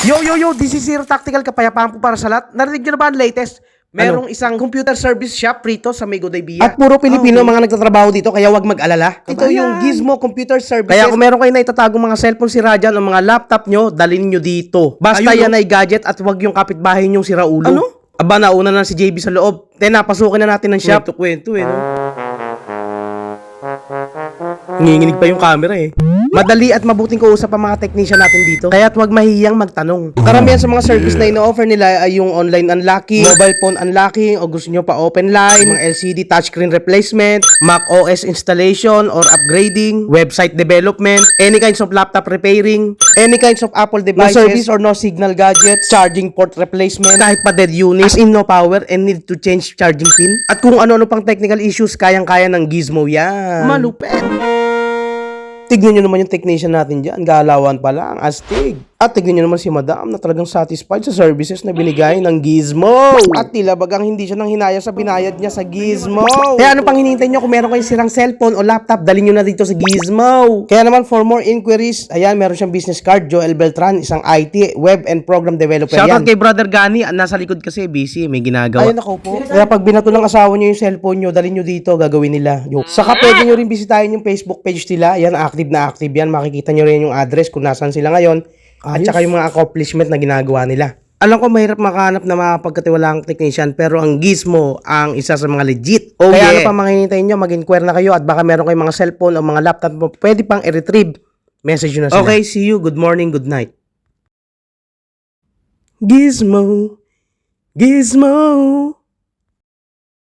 Yo, this is Zero Tactical, kapayapaan po para sa lahat. Narinig nyo na ba ang latest? Merong isang computer service shop rito sa Migoday Via. At puro Pilipino mga nagtatrabaho dito, kaya wag mag-alala. Ito yung Gizmo Computer Services. Kaya kung meron kayo na itatagong mga cellphone si Rajan o mga laptop nyo, dalhin nyo dito. Basta yan ay gadget at wag yung kapitbahay nyong sira ulo. Ano? Aba, nauna na si JB sa loob. Napasukin na natin ng shop. Kwento no? Nginginig pa yung camera eh. Madali at mabuting kausap ang mga technician natin dito. Kaya't huwag mahihiyang magtanong. Karamihan sa mga service na ino-offer nila ay yung online unlocking, mobile phone unlocking, o gusto nyo pa open line, mga LCD touchscreen replacement, Mac OS installation or upgrading, website development, any kinds of laptop repairing, any kinds of Apple devices, no service or no signal gadgets, charging port replacement, kahit pa dead unit, as in no power and need to change charging pin. At kung ano-ano pang technical issues, kayang-kaya ng Gizmo yan. Malupet! Tignan nyo naman yung technician natin dyan. Galawan pa lang. Astig. At tignan nyo naman si Madam na talagang satisfied sa services na binigay ng Gizmo. At tila bagang hindi siya nang hinaya sa binayad niya sa Gizmo. Kaya ano pang hinihintay nyo? Kung meron kayong sirang cellphone o laptop, dalhin nyo na dito sa Gizmo. Kaya naman for more inquiries, ayan, meron siyang business card. Joel Beltran, isang IT, web and program developer. Shoutout kay Brother Gani. Nasa likod kasi busy. May ginagawa. Ayun ako po. Kaya pag binato ng asawa nyo yung cellphone nyo, dalhin nyo dito, gagawin nila. Saka pwede nyo rin bisitahin yung Facebook page nila. Ayan, active na active yan. Makikita nyo rin yung address kung nasaan sila ngayon. At saka yung mga accomplishment na ginagawa nila. Alam ko mahirap makahanap na mapagkatiwalaang technician, pero ang Gizmo ang isa sa mga legit. Kaya ano pa mga hinihintay nyo, mag-inquire na kayo at baka meron kayong mga cellphone o mga laptop mo pwede pang i-retrieve. Message nyo na sila. Okay, see you. Good morning, good night. Gizmo. Gizmo.